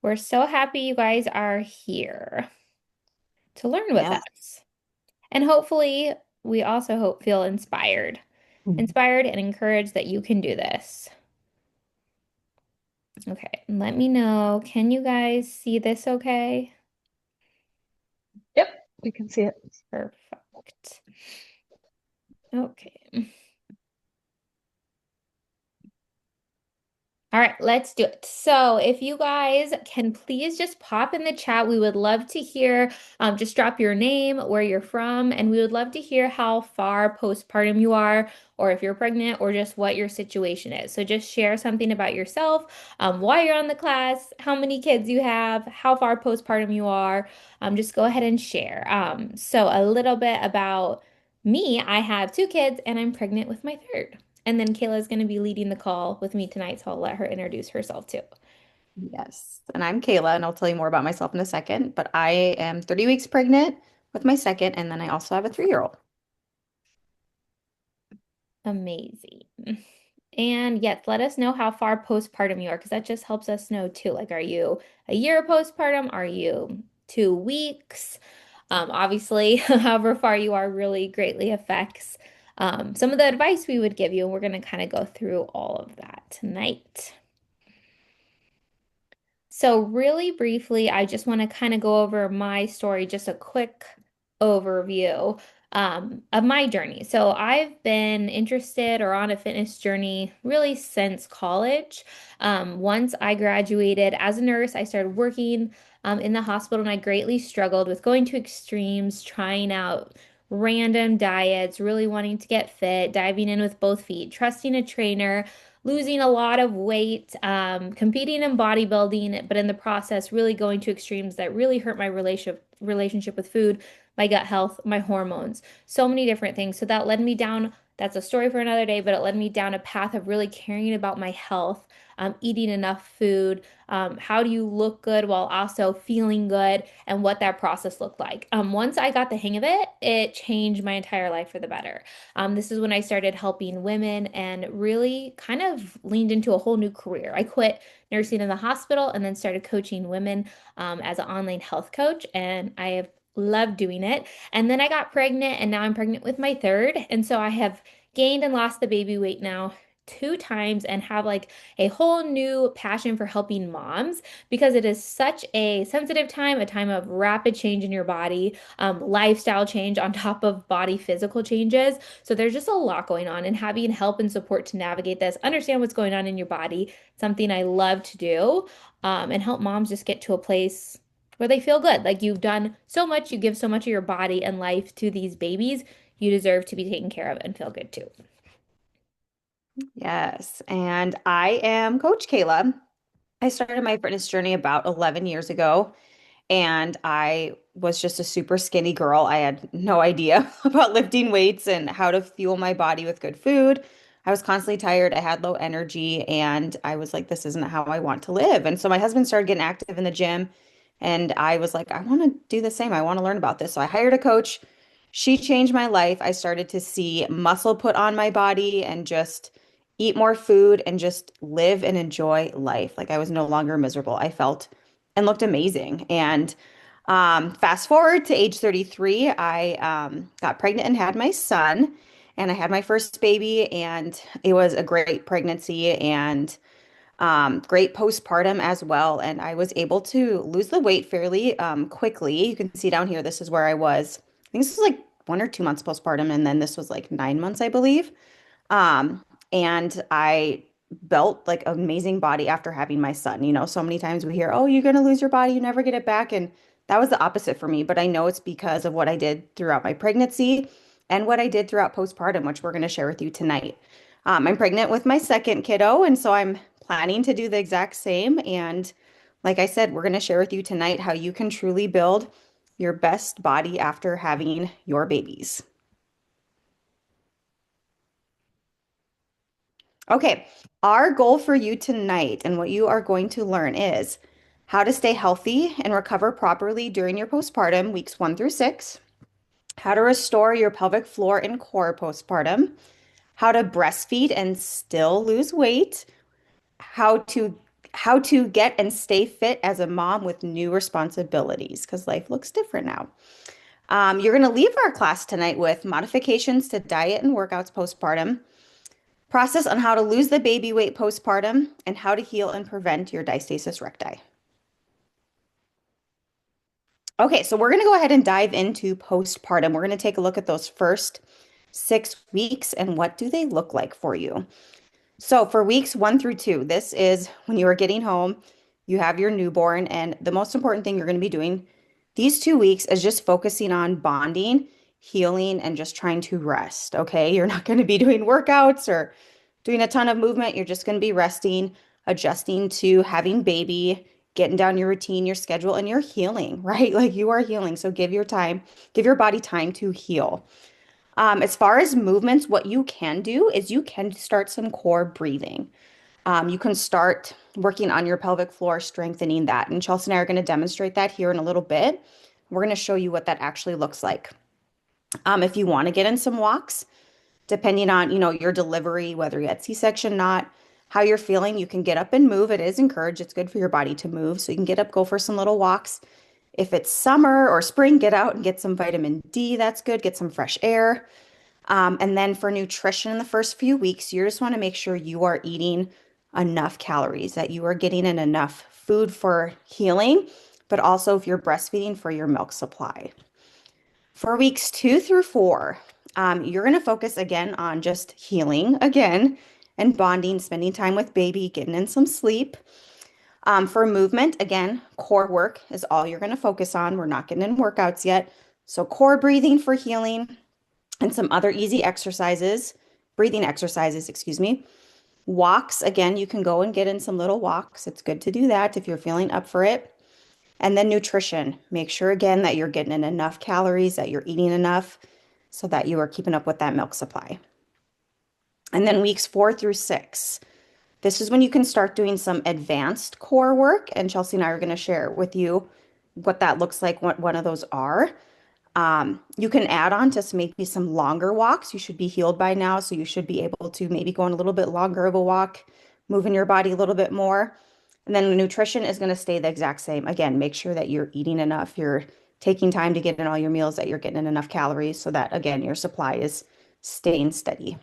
We're so happy you guys are here to learn with Yes. us. And hopefully, we also hope feel inspired and encouraged that you can do this. Okay, let me know. Can you guys see this okay? Yep, we can see it. Perfect. Okay. All right, let's do it. So, if you guys can please just pop in the chat, we would love to hear. Just drop your name, where you're from, and we would love to hear how far postpartum you are, or if you're pregnant, or just what your situation is. So, just share something about yourself, why you're on the class, how many kids you have, how far postpartum you are. Just go ahead and share. So, a little bit about me. I have two kids, and I'm pregnant with my third. And then Kayla's going to be leading the call with me tonight, so I'll let her introduce herself too. Yes. And I'm Kayla, and I'll tell you more about myself in a second. But I am 30 weeks pregnant with my second, and then I also have a 3-year-old. Amazing. And yes, let us know how far postpartum you are, because that just helps us know too. Like, are you a year postpartum? Are you 2 weeks? Obviously, however far you are really greatly affects some of the advice we would give you. And we're going to kind of go through all of that tonight. So, really briefly, I just want to kind of go over my story, just a quick overview of my journey. So, I've been interested or on a fitness journey really since college. Once I graduated as a nurse, I started working in the hospital, and I greatly struggled with going to extremes, trying out random diets, really wanting to get fit, diving in with both feet, trusting a trainer, losing a lot of weight, competing in bodybuilding, but in the process, really going to extremes that really hurt my relationship with food, my gut health, my hormones, so many different things. So that led me down. That's a story for another day, but it led me down a path of really caring about my health, eating enough food. How do you look good while also feeling good, and what that process looked like. Once I got the hang of it, it changed my entire life for the better. This is when I started helping women and really kind of leaned into a whole new career. I quit nursing in the hospital and then started coaching women as an online health coach, and I have loved doing it. And then I got pregnant, and now I'm pregnant with my third. And so I have gained and lost the baby weight now 2 times and have like a whole new passion for helping moms because it is such a sensitive time, a time of rapid change in your body, lifestyle change on top of body physical changes. So there's just a lot going on, and having help and support to navigate this, understand what's going on in your body, something I love to do, and help moms just get to a place where they feel good. Like you've done so much, you give so much of your body and life to these babies. You deserve to be taken care of and feel good too. Yes. And I am Coach Kayla. I started my fitness journey about 11 years ago, and I was just a super skinny girl. I had no idea about lifting weights and how to fuel my body with good food. I was constantly tired. I had low energy, and I was like, this isn't how I want to live. And so my husband started getting active in the gym, and I was like, I want to do the same. I want to learn about this. So I hired a coach. She changed my life. I started to see muscle put on my body and just eat more food and just live and enjoy life. Like I was no longer miserable. I felt and looked amazing. And fast forward to age 33, I got pregnant and had my son, and I had my first baby, and it was a great pregnancy and great postpartum as well. And I was able to lose the weight fairly quickly. You can see down here, this is where I was. I think this was like 1 or 2 months postpartum, and then this was like 9 months, I believe. And I built like an amazing body after having my son. You know, so many times we hear, oh, you're going to lose your body, you never get it back. And that was the opposite for me. But I know it's because of what I did throughout my pregnancy and what I did throughout postpartum, which we're going to share with you tonight. I'm pregnant with my second kiddo, and so I'm planning to do the exact same. And like I said, we're going to share with you tonight how you can truly build your best body after having your babies. Okay, our goal for you tonight and what you are going to learn is how to stay healthy and recover properly during your postpartum, weeks 1 through 6, how to restore your pelvic floor and core postpartum, how to breastfeed and still lose weight, how to how to get and stay fit as a mom with new responsibilities because life looks different now. You're going to leave our class tonight with modifications to diet and workouts postpartum, process on how to lose the baby weight postpartum, and how to heal and prevent your diastasis recti. Okay, so we're going to go ahead and dive into postpartum. We're going to take a look at those first 6 weeks and what do they look like for you. So for weeks 1 through 2, this is when you are getting home, you have your newborn, and the most important thing you're going to be doing these 2 weeks is just focusing on bonding, healing, and just trying to rest. Okay, you're not going to be doing workouts or doing a ton of movement. You're just going to be resting, adjusting to having baby, getting down your routine, your schedule, and you're healing, right? Like you are healing. So give your body time to heal. As far as movements, what you can do is you can start some core breathing. You can start working on your pelvic floor, strengthening that. And Chelsea and I are going to demonstrate that here in a little bit. We're going to show you what that actually looks like. If you want to get in some walks, depending on, your delivery, whether you had C-section, not, how you're feeling, you can get up and move. It is encouraged. It's good for your body to move. So you can get up, go for some little walks. If it's summer or spring, get out and get some vitamin D. That's good. Get some fresh air. And then for nutrition in the first few weeks, you just want to make sure you are eating enough calories, that you are getting in enough food for healing, but also if you're breastfeeding for your milk supply. For weeks 2 through 4, you're going to focus again on just healing again and bonding, spending time with baby, getting in some sleep. For movement, again, core work is all you're going to focus on. We're not getting in workouts yet. So core breathing for healing and some other easy exercises, breathing exercises, excuse me. Walks, again, you can go and get in some little walks. It's good to do that if you're feeling up for it. And then nutrition. Make sure again that you're getting in enough calories, that you're eating enough so that you are keeping up with that milk supply. And then weeks 4 through 6. This is when you can start doing some advanced core work. And Chelsea and I are going to share with you what that looks like, what one of those are. You can add on to maybe some longer walks. You should be healed by now, so you should be able to maybe go on a little bit longer of a walk, moving your body a little bit more. And then the nutrition is going to stay the exact same. Again, make sure that you're eating enough, you're taking time to get in all your meals, that you're getting in enough calories so that, again, your supply is staying steady.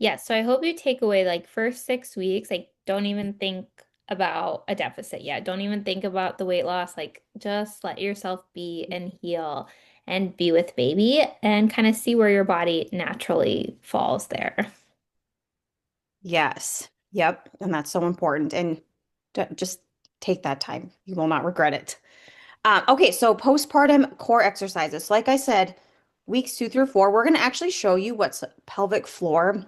Yes, so I hope you take away like first 6 weeks, like don't even think about a deficit yet. Don't even think about the weight loss. Like just let yourself be and heal and be with baby and kind of see where your body naturally falls there. Yes. Yep. And that's so important. And just take that time. You will not regret it. Okay, so postpartum core exercises. So like I said, weeks 2 through 4, we're going to actually show you what pelvic floor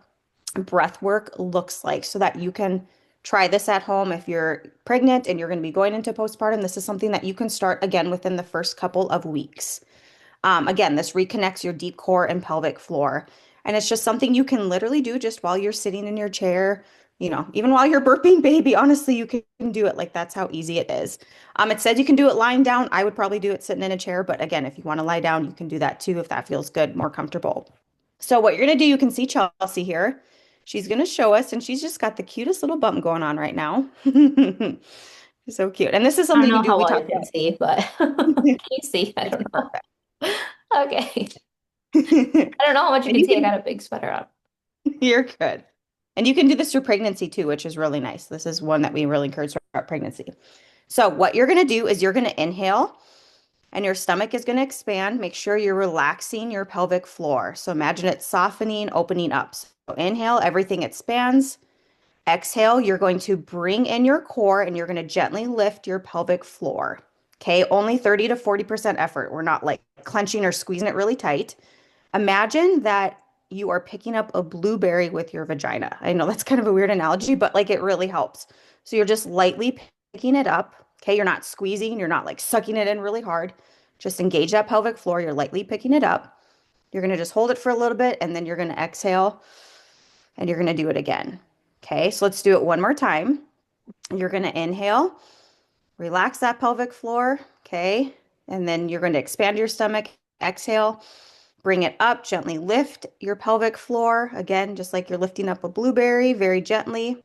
breath work looks like so that you can try this at home if you're pregnant and you're going to be going into postpartum. This is something that you can start again within the first couple of weeks. Again, this reconnects your deep core and pelvic floor. And it's just something you can literally do just while you're sitting in your chair, even while you're burping baby. Honestly, you can do it. Like that's how easy it is. It says you can do it lying down. I would probably do it sitting in a chair. But again, if you want to lie down, you can do that too if that feels good, more comfortable. So what you're going to do, you can see Chelsea here. She's going to show us, and she's just got the cutest little bump going on right now. So cute. And this is I something don't you can know do. how We well talked you can about. see, but can you see? I It's don't know. perfect. Okay. And I don't know how much you can you see. I can, got a big sweater on. you're good. And you can do this through pregnancy too, which is really nice. This is one that we really encourage throughout pregnancy. So what you're going to do is you're going to inhale and your stomach is going to expand. Make sure you're relaxing your pelvic floor. So imagine it softening, opening up. So inhale, everything expands. Exhale, you're going to bring in your core and you're going to gently lift your pelvic floor. Okay, only 30 to 40% effort. We're not like clenching or squeezing it really tight. Imagine that you are picking up a blueberry with your vagina. I know that's kind of a weird analogy, but like it really helps. So you're just lightly picking it up. Okay, you're not squeezing, you're not like sucking it in really hard. Just engage that pelvic floor. You're lightly picking it up. You're going to just hold it for a little bit and then you're going to exhale and you're going to do it again. Okay, so let's do it one more time. You're going to inhale, relax that pelvic floor. Okay, and then you're going to expand your stomach. Exhale. Bring it up, gently lift your pelvic floor. Again, just like you're lifting up a blueberry, very gently.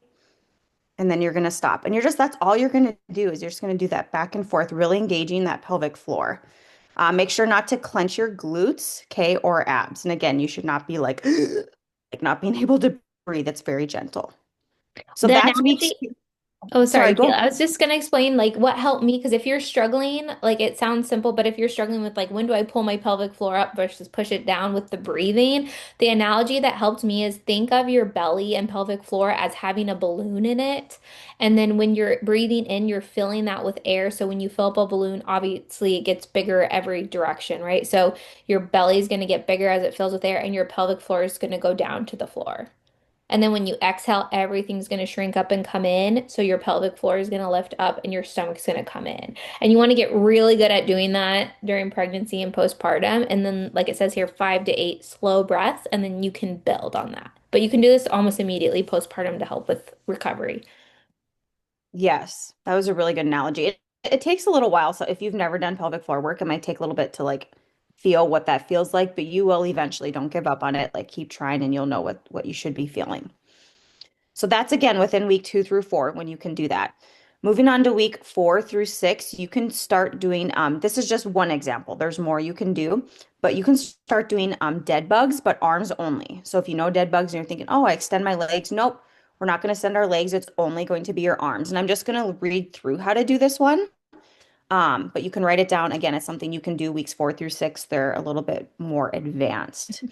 and then you're going to stop. And that's all you're going to do is you're just going to do that back and forth, really engaging that pelvic floor. Make sure not to clench your glutes, okay, or abs. And again, you should not be like not being able to breathe. It's very gentle. So The that's weeks. analogy Oh, Sorry, sorry, go Kayla. ahead. I was just gonna explain like what helped me because if you're struggling, like it sounds simple, but if you're struggling with like when do I pull my pelvic floor up versus push it down with the breathing, the analogy that helped me is think of your belly and pelvic floor as having a balloon in it. And then when you're breathing in, you're filling that with air. So when you fill up a balloon, obviously it gets bigger every direction, right? So your belly is gonna get bigger as it fills with air, and your pelvic floor is gonna go down to the floor. And then when you exhale, everything's going to shrink up and come in. So your pelvic floor is going to lift up and your stomach's going to come in. And you want to get really good at doing that during pregnancy and postpartum. And then, like it says here, 5 to 8 slow breaths, and then you can build on that. But you can do this almost immediately postpartum to help with recovery. Yes, that was a really good analogy. It takes a little while. So if you've never done pelvic floor work, it might take a little bit to like feel what that feels like, but you will eventually. Don't give up on it. Like keep trying and you'll know what you should be feeling. So that's again within week 2 through 4 when you can do that. Moving on to week 4 through 6, you can start doing, this is just one example. There's more you can do, but you can start doing dead bugs, but arms only. So if you know dead bugs and you're thinking, oh, I extend my legs. Nope, we're not going to extend our legs. It's only going to be your arms. And I'm just going to read through how to do this one. But you can write it down. Again, it's something you can do weeks 4 through 6. They're a little bit more advanced.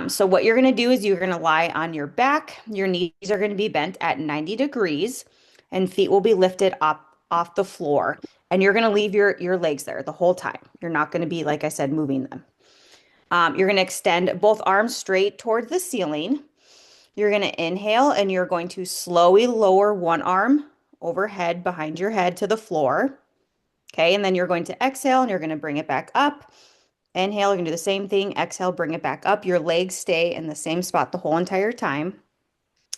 So what you're going to do is you're going to lie on your back. Your knees are going to be bent at 90 degrees and feet will be lifted up off the floor. And you're going to leave your legs there the whole time. You're not going to be, like I said, moving them. You're going to extend both arms straight towards the ceiling. You're going to inhale and you're going to slowly lower one arm overhead behind your head to the floor. Okay. And then you're going to exhale and you're going to bring it back up. Inhale, you're gonna do the same thing. Exhale, bring it back up. Your legs stay in the same spot the whole entire time.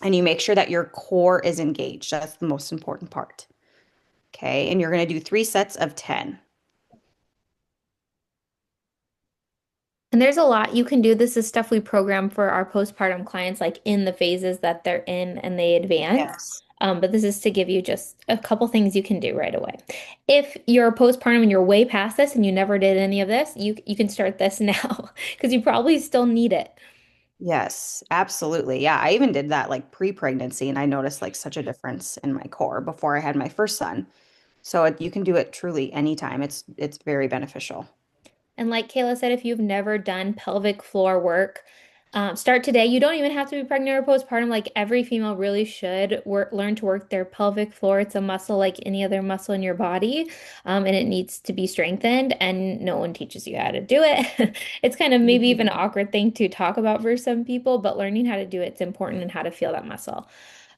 And you make sure that your core is engaged. That's the most important part. Okay. And you're gonna do 3 sets of 10. And there's a lot you can do. This is stuff we program for our postpartum clients, like in the phases that they're in and they advance. Yes. But this is to give you just a couple things you can do right away. If you're postpartum and you're way past this and you never did any of this, you can start this now because you probably still need it. Yes, absolutely. Yeah, I even did that like pre-pregnancy and I noticed like such a difference in my core before I had my first son. So you can do it truly anytime. It's very beneficial. And like Kayla said, if you've never done pelvic floor work, start today. You don't even have to be pregnant or postpartum. Like every female really should learn to work their pelvic floor. It's a muscle like any other muscle in your body, and it needs to be strengthened. And no one teaches you how to do it. It's kind of maybe even an Mhm. awkward thing to talk about for some people, but learning how to do it's important and how to feel that muscle.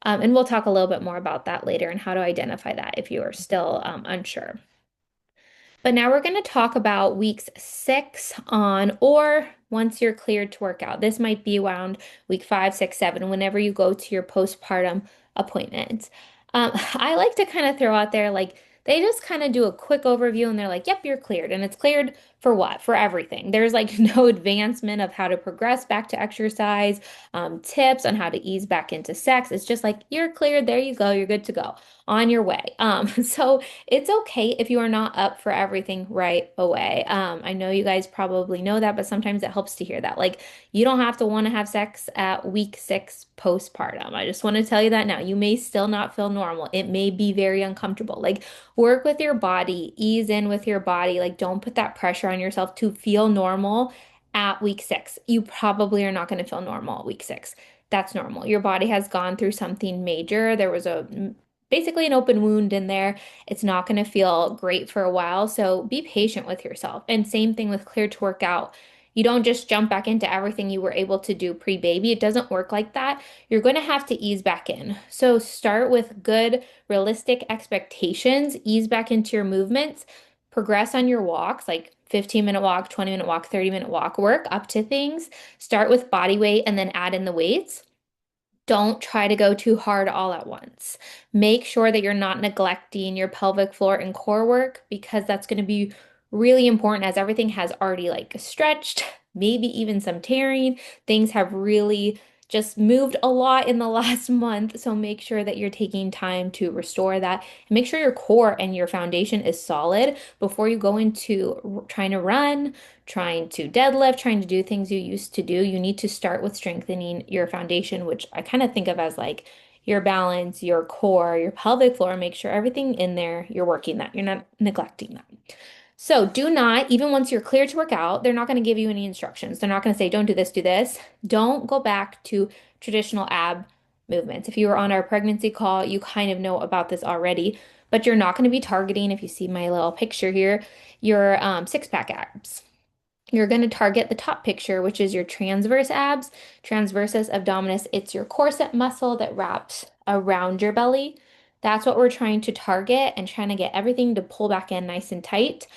And we'll talk a little bit more about that later and how to identify that if you are still unsure. But now we're going to talk about weeks 6 on, or once you're cleared to work out. This might be around week 5, 6, 7, whenever you go to your postpartum appointments. I like to kind of throw out there like they just kind of do a quick overview and they're like, yep, you're cleared. And it's cleared for what? For everything. There's like no advancement of how to progress back to exercise, tips on how to ease back into sex. It's just like, you're cleared. There you go. You're good to go on your way. So it's okay if you are not up for everything right away. I know you guys probably know that, but sometimes it helps to hear that. Like, you don't have to want to have sex at week 6 postpartum. I just want to tell you that now. You may still not feel normal. It may be very uncomfortable. Like, work with your body, ease in with your body. Like, don't put that pressure on yourself to feel normal at week 6. You probably are not going to feel normal at week 6. That's normal. Your body has gone through something major. There was a basically an open wound in there. It's not going to feel great for a while. So be patient with yourself. And same thing with clear to work out. You don't just jump back into everything you were able to do pre-baby. It doesn't work like that. You're going to have to ease back in. So start with good, realistic expectations, ease back into your movements, progress on your walks, like 15-minute walk, 20-minute walk, 30-minute walk, work up to things. Start with body weight and then add in the weights. Don't try to go too hard all at once. Make sure that you're not neglecting your pelvic floor and core work because that's going to be really important as everything has already like stretched, maybe even some tearing. Things have really just moved a lot in the last month. So make sure that you're taking time to restore that. And make sure your core and your foundation is solid before you go into trying to run, trying to deadlift, trying to do things you used to do. You need to start with strengthening your foundation, which I kind of think of as like your balance, your core, your pelvic floor. Make sure everything in there, you're working that. You're not neglecting that. So do not, even once you're cleared to work out, they're not going to give you any instructions. They're not going to say, don't do this, do this. Don't go back to traditional ab movements. If you were on our pregnancy call, you kind of know about this already, but you're not going to be targeting, if you see my little picture here, your six-pack abs. You're going to target the top picture, which is your transverse abs. Transversus abdominis, it's your corset muscle that wraps around your belly. That's what we're trying to target and trying to get everything to pull back in nice and tight,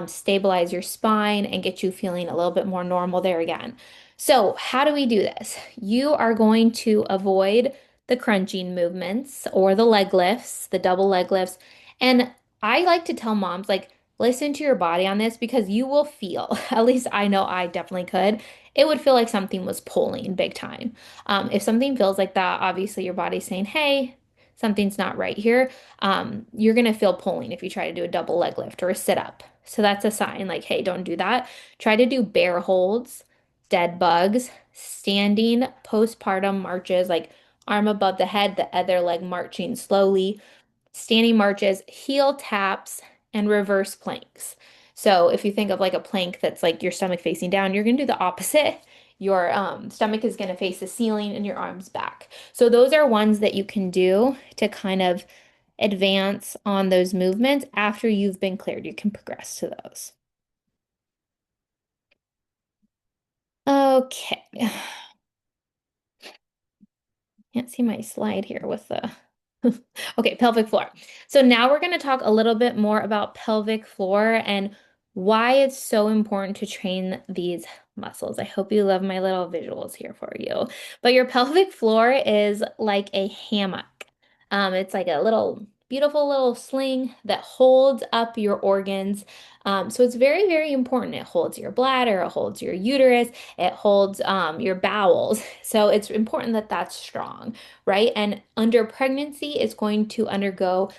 stabilize your spine, and get you feeling a little bit more normal there again. So, how do we do this? You are going to avoid the crunching movements or the leg lifts, the double leg lifts. And I like to tell moms, like, listen to your body on this because you will feel, at least I know I definitely could, it would feel like something was pulling big time. If something feels like that, obviously your body's saying, hey, something's not right here. You're going to feel pulling if you try to do a double leg lift or a sit up. So that's a sign like, hey, don't do that. Try to do bear holds, dead bugs, standing postpartum marches, like arm above the head, the other leg marching slowly, standing marches, heel taps, and reverse planks. So if you think of like a plank that's like your stomach facing down, you're going to do the opposite. Your stomach is going to face the ceiling and your arms back. So those are ones that you can do to kind of advance on those movements after you've been cleared. You can progress to those. Okay. Can't see my slide here with the okay, pelvic floor. So now we're going to talk a little bit more about pelvic floor and why it's so important to train these muscles. I hope you love my little visuals here for you. But your pelvic floor is like a hammock. It's like a little beautiful little sling that holds up your organs. So it's very, very important. It holds your bladder, it holds your uterus, it holds your bowels. So it's important that that's strong, right? And under pregnancy, it's going to undergo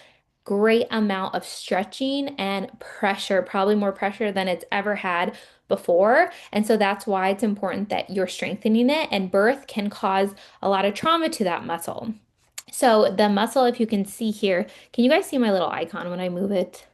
great amount of stretching and pressure, probably more pressure than it's ever had before. And so that's why it's important that you're strengthening it, and birth can cause a lot of trauma to that muscle. So the muscle, if you can see here, can you guys see my little icon when I move it?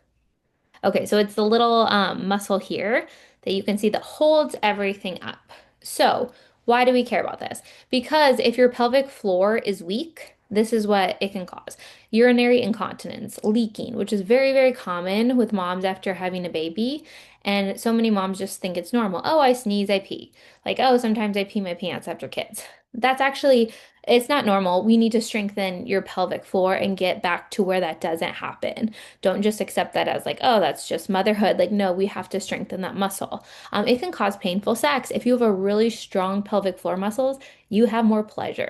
Okay, so it's the little muscle here that you can see that holds everything up. So, why do we care about this? Because if your pelvic floor is weak, this is what it can cause. Urinary incontinence, leaking, which is very, very common with moms after having a baby. And so many moms just think it's normal. Oh, I sneeze, I pee. Like, oh, sometimes I pee my pants after kids. That's actually, it's not normal. We need to strengthen your pelvic floor and get back to where that doesn't happen. Don't just accept that as like, oh, that's just motherhood. Like, no, we have to strengthen that muscle. It can cause painful sex. If you have a really strong pelvic floor muscles, you have more pleasure.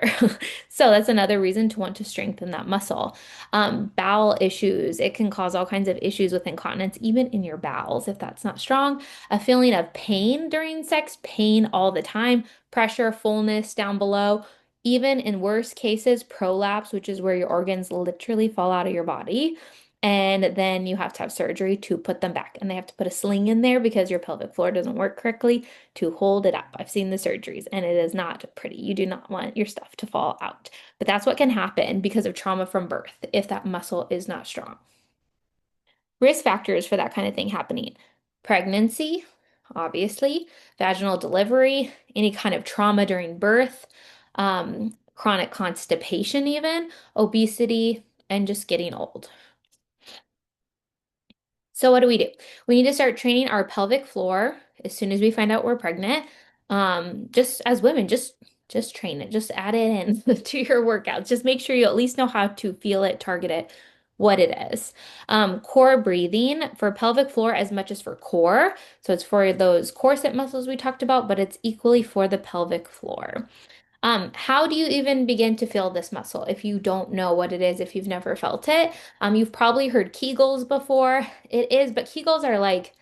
So that's another reason to want to strengthen that muscle. Bowel issues, it can cause all kinds of issues with incontinence, even in your bowels, if that's not strong. A feeling of pain during sex, pain all the time, pressure, fullness down below. Even in worst cases, prolapse, which is where your organs literally fall out of your body. And then you have to have surgery to put them back. And they have to put a sling in there because your pelvic floor doesn't work correctly to hold it up. I've seen the surgeries and it is not pretty. You do not want your stuff to fall out. But that's what can happen because of trauma from birth if that muscle is not strong. Risk factors for that kind of thing happening: pregnancy, obviously, vaginal delivery, any kind of trauma during birth, chronic constipation, even obesity, and just getting old. So what do? We need to start training our pelvic floor as soon as we find out we're pregnant. Just as women, just train it. Just add it in to your workouts. Just make sure you at least know how to feel it, target it, what it is. Core breathing for pelvic floor as much as for core. So it's for those corset muscles we talked about, but it's equally for the pelvic floor. How do you even begin to feel this muscle if you don't know what it is, if you've never felt it? You've probably heard Kegels before. It is, but Kegels are like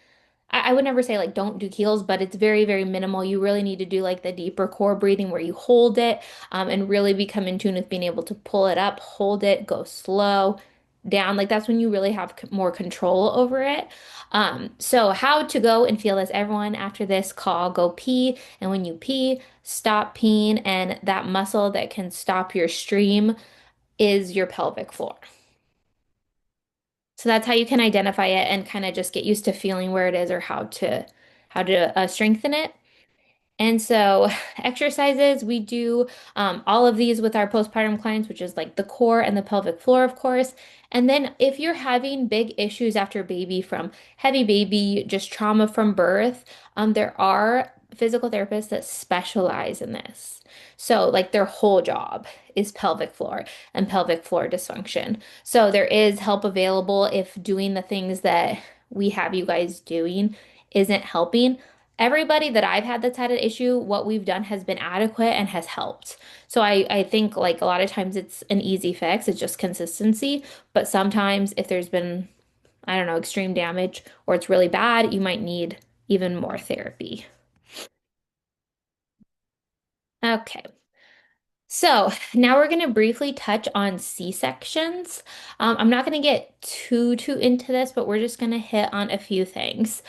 I would never say like don't do keels, but it's very, very minimal. You really need to do like the deeper core breathing where you hold it and really become in tune with being able to pull it up, hold it, go slow down. Like that's when you really have more control over it. So how to go and feel this, everyone after this call, go pee. And when you pee, stop peeing. And that muscle that can stop your stream is your pelvic floor. So that's how you can identify it and kind of just get used to feeling where it is or how to strengthen it. And so, exercises, we do all of these with our postpartum clients, which is like the core and the pelvic floor, of course. And then, if you're having big issues after baby from heavy baby, just trauma from birth, there are physical therapists that specialize in this. So, like, their whole job is pelvic floor and pelvic floor dysfunction. So, there is help available if doing the things that we have you guys doing isn't helping. Everybody that I've had that's had an issue, what we've done has been adequate and has helped. So I think like a lot of times it's an easy fix, it's just consistency. But sometimes if there's been, I don't know, extreme damage or it's really bad, you might need even more therapy. Okay. So now we're going to briefly touch on C-sections. I'm not going to get too into this, but we're just going to hit on a few things.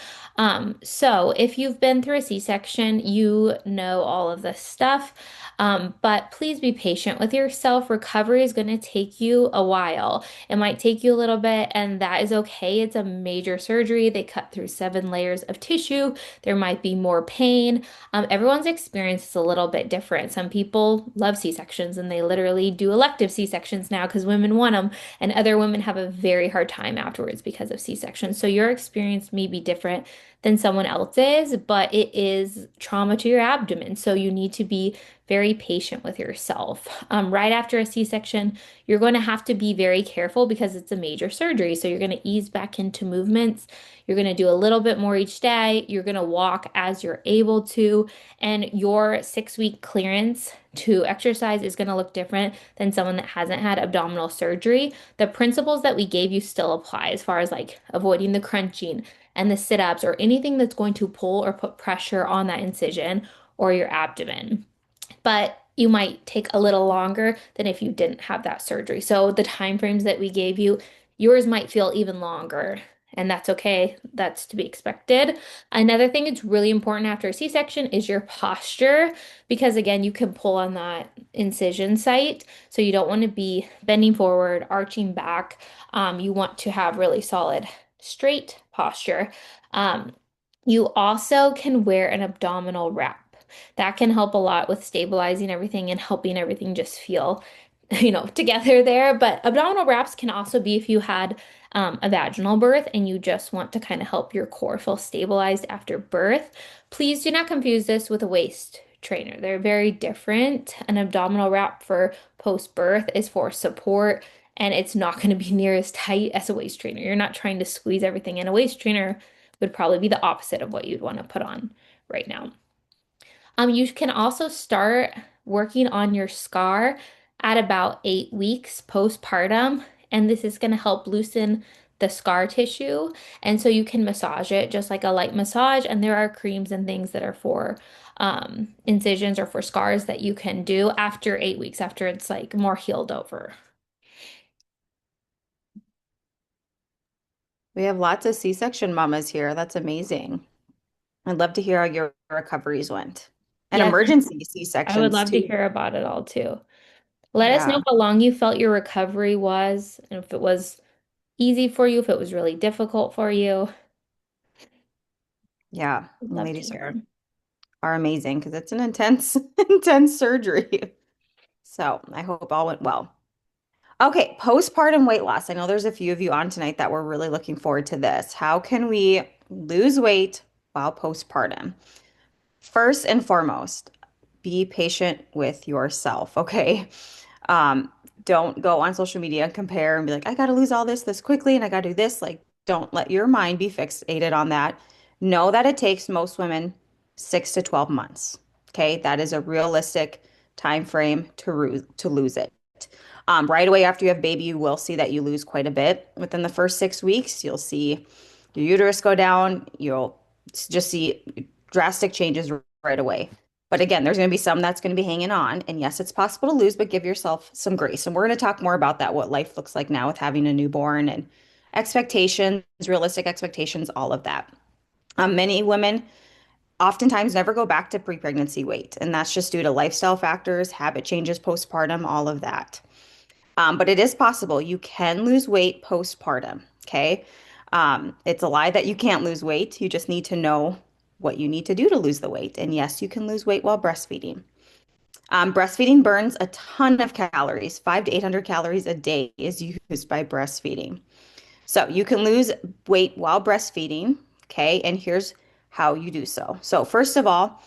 So if you've been through a C-section, you know all of this stuff. But please be patient with yourself. Recovery is going to take you a while. It might take you a little bit, and that is okay. It's a major surgery. They cut through 7 layers of tissue. There might be more pain. Everyone's experience is a little bit different. Some people love C-sections and they literally do elective C-sections now because women want them, and other women have a very hard time afterwards because of C-sections. So your experience may be different than someone else's, but it is trauma to your abdomen. So you need to be very patient with yourself. Right after a C-section, you're going to have to be very careful because it's a major surgery. So you're going to ease back into movements. You're going to do a little bit more each day. You're going to walk as you're able to, and your 6 week clearance to exercise is going to look different than someone that hasn't had abdominal surgery. The principles that we gave you still apply as far as like avoiding the crunching and the sit-ups or anything that's going to pull or put pressure on that incision or your abdomen, but you might take a little longer than if you didn't have that surgery. So the time frames that we gave you, yours might feel even longer, and that's okay. That's to be expected. Another thing that's really important after a C-section is your posture, because again, you can pull on that incision site. So you don't want to be bending forward, arching back. You want to have really solid, straight posture. Um, you also can wear an abdominal wrap. That can help a lot with stabilizing everything and helping everything just feel, together there. But abdominal wraps can also be if you had a vaginal birth and you just want to kind of help your core feel stabilized after birth. Please do not confuse this with a waist trainer. They're very different. An abdominal wrap for post-birth is for support, and it's not going to be near as tight as a waist trainer. You're not trying to squeeze everything in. A waist trainer would probably be the opposite of what you'd want to put on right now. You can also start working on your scar at about 8 weeks postpartum, and this is going to help loosen the scar tissue. And so you can massage it just like a light massage. And there are creams and things that are for incisions or for scars that you can do after 8 weeks, after it's like more healed over. We have lots of C-section mamas here. That's amazing. I'd love to hear how your recoveries went. And Yes, emergency I would C-sections love to too. hear about it all too. Let us know Yeah. how long you felt your recovery was, and if it was easy for you, if it was really difficult for you. Yeah. I'd love to Ladies hear. are amazing because it's an intense, intense surgery. So I hope all went well. Okay, postpartum weight loss. I know there's a few of you on tonight that were really looking forward to this. How can we lose weight while postpartum? First and foremost, be patient with yourself, okay? Um, don't go on social media and compare and be like, I gotta lose all this quickly and I gotta do this. Like, don't let your mind be fixated on that. Know that it takes most women 6 to 12 months. Okay, that is a realistic time frame to lose it. Right away after you have baby, you will see that you lose quite a bit. Within the first 6 weeks, you'll see your uterus go down. You'll just see drastic changes right away. But again, there's going to be some that's going to be hanging on. And yes, it's possible to lose, but give yourself some grace. And we're going to talk more about that, what life looks like now with having a newborn and expectations, realistic expectations, all of that. Many women oftentimes never go back to pre-pregnancy weight, and that's just due to lifestyle factors, habit changes, postpartum, all of that. But it is possible you can lose weight postpartum. Okay. It's a lie that you can't lose weight. You just need to know what you need to do to lose the weight. And yes, you can lose weight while breastfeeding. Breastfeeding burns a ton of calories. 500 to 800 calories a day is used by breastfeeding. So you can lose weight while breastfeeding. Okay. And here's how you do so. So, first of all,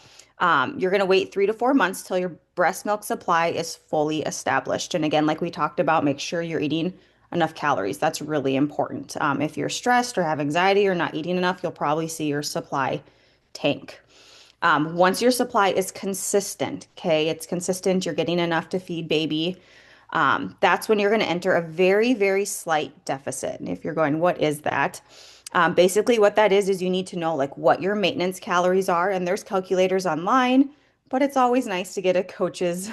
you're going to wait 3 to 4 months till your breast milk supply is fully established. And again, like we talked about, make sure you're eating enough calories. That's really important. If you're stressed or have anxiety or not eating enough, you'll probably see your supply tank. Once your supply is consistent, okay, it's consistent, you're getting enough to feed baby, that's when you're going to enter a very, very slight deficit. And if you're going, what is that? Basically, what that is you need to know like what your maintenance calories are, and there's calculators online, but it's always nice to get a coach's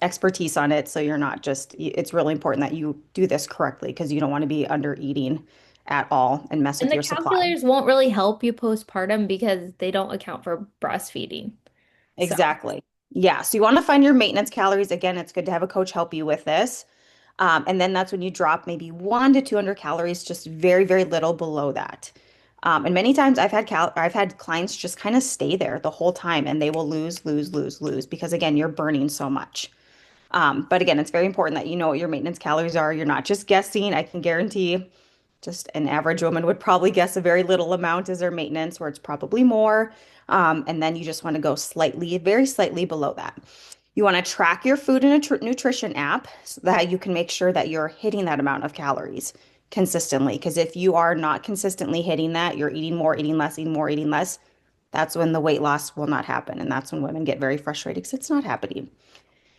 expertise on it. So you're not just, it's really important that you do this correctly because you don't want to be under eating at all and mess And with the your supply. calculators won't really help you postpartum because they don't account for breastfeeding. So, Exactly. Yeah. So you want to find your maintenance calories. Again, it's good to have a coach help you with this. And then that's when you drop maybe 1 to 200 calories, just very, very little below that. And many times I've had clients just kind of stay there the whole time and they will lose, lose, lose, lose because again, you're burning so much. But again, it's very important that you know what your maintenance calories are. You're not just guessing. I can guarantee just an average woman would probably guess a very little amount is their maintenance, where it's probably more. And then you just want to go slightly, very slightly below that. You want to track your food in a nutrition app so that you can make sure that you're hitting that amount of calories consistently. Because if you are not consistently hitting that, you're eating more, eating less, eating more, eating less, that's when the weight loss will not happen. And that's when women get very frustrated because it's not happening.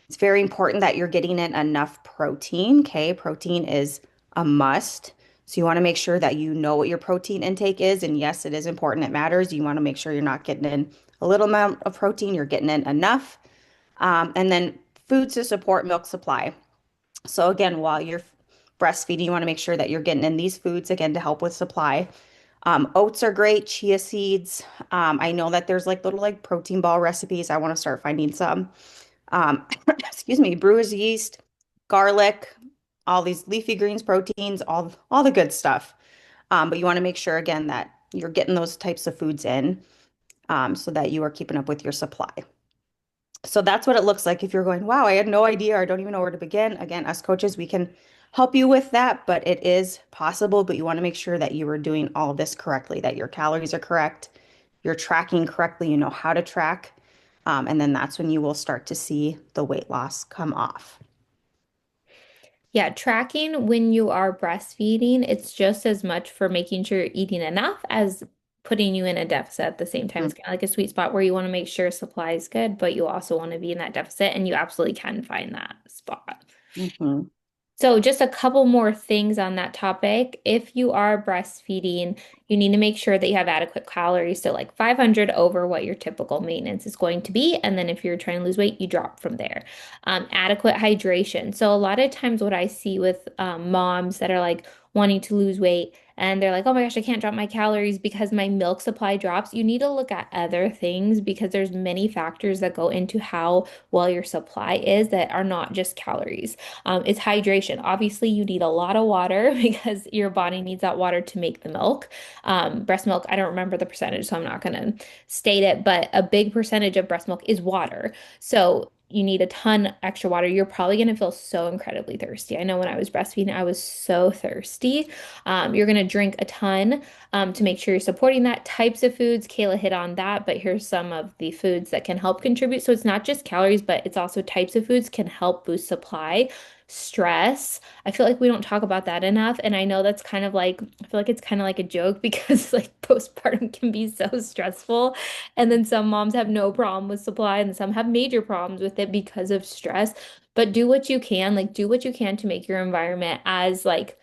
It's very important that you're getting in enough protein. Okay, protein is a must. So you want to make sure that you know what your protein intake is. And yes, it is important. It matters. You want to make sure you're not getting in a little amount of protein, you're getting in enough. And then foods to support milk supply. So again, while you're breastfeeding, you want to make sure that you're getting in these foods again to help with supply. Oats are great, chia seeds. I know that there's like little like protein ball recipes. I want to start finding some. Excuse me, brewer's yeast, garlic, all these leafy greens, proteins, all the good stuff. But you want to make sure again that you're getting those types of foods in so that you are keeping up with your supply. So that's what it looks like if you're going, wow, I had no idea, or I don't even know where to begin. Again, us coaches, we can help you with that, but it is possible. But you want to make sure that you are doing all of this correctly, that your calories are correct, you're tracking correctly, you know how to track. And then that's when you will start to see the weight loss come off. yeah, tracking when you are breastfeeding, it's just as much for making sure you're eating enough as putting you in a deficit at the same time. It's kind of like a sweet spot where you want to make sure supply is good, but you also want to be in that deficit, and you absolutely can find that spot. Mm-hmm. So, just a couple more things on that topic. If you are breastfeeding, you need to make sure that you have adequate calories. So, like 500 over what your typical maintenance is going to be. And then, if you're trying to lose weight, you drop from there. Adequate hydration. So, a lot of times, what I see with moms that are like wanting to lose weight and they're like, oh my gosh, I can't drop my calories because my milk supply drops. You need to look at other things because there's many factors that go into how well your supply is that are not just calories. Is hydration. Obviously, you need a lot of water because your body needs that water to make the milk. Breast milk, I don't remember the percentage, so I'm not going to state it, but a big percentage of breast milk is water. So you need a ton extra water. You're probably going to feel so incredibly thirsty. I know when I was breastfeeding, I was so thirsty. You're going to drink a ton to make sure you're supporting that. Types of foods, Kayla hit on that, but here's some of the foods that can help contribute. So it's not just calories, but it's also types of foods can help boost supply. Stress. I feel like we don't talk about that enough. And I know that's kind of like, I feel like it's kind of like a joke because like postpartum can be so stressful. And then some moms have no problem with supply and some have major problems with it because of stress. But do what you can, like do what you can to make your environment as like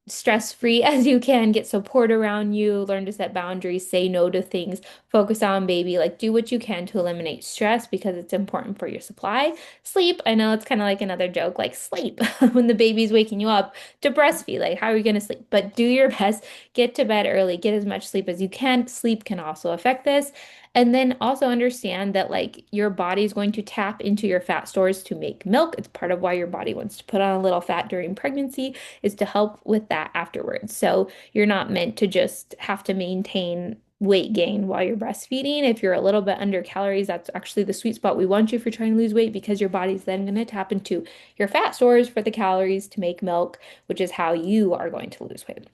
stress-free as you can, get support around you, learn to set boundaries, say no to things, focus on baby, like do what you can to eliminate stress because it's important for your supply. Sleep, I know it's kind of like another joke, like sleep when the baby's waking you up to breastfeed, like how are you going to sleep? But do your best, get to bed early, get as much sleep as you can. Sleep can also affect this. And then also understand that like your body is going to tap into your fat stores to make milk. It's part of why your body wants to put on a little fat during pregnancy is to help with that afterwards. So you're not meant to just have to maintain weight gain while you're breastfeeding. If you're a little bit under calories, that's actually the sweet spot we want you if you're trying to lose weight because your body's then going to tap into your fat stores for the calories to make milk, which is how you are going to lose weight.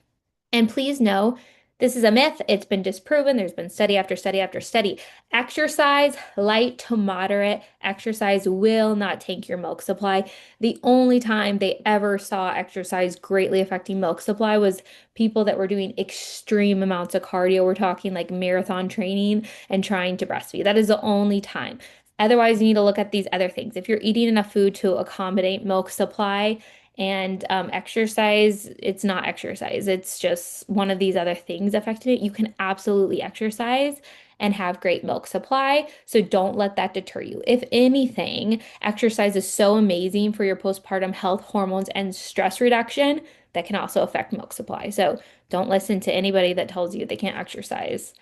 And please know this is a myth. It's been disproven. There's been study after study after study. Exercise, light to moderate exercise will not tank your milk supply. The only time they ever saw exercise greatly affecting milk supply was people that were doing extreme amounts of cardio. We're talking like marathon training and trying to breastfeed. That is the only time. Otherwise, you need to look at these other things. If you're eating enough food to accommodate milk supply, and exercise, it's not exercise. It's just one of these other things affecting it. You can absolutely exercise and have great milk supply. So don't let that deter you. If anything, exercise is so amazing for your postpartum health, hormones, and stress reduction that can also affect milk supply. So don't listen to anybody that tells you they can't exercise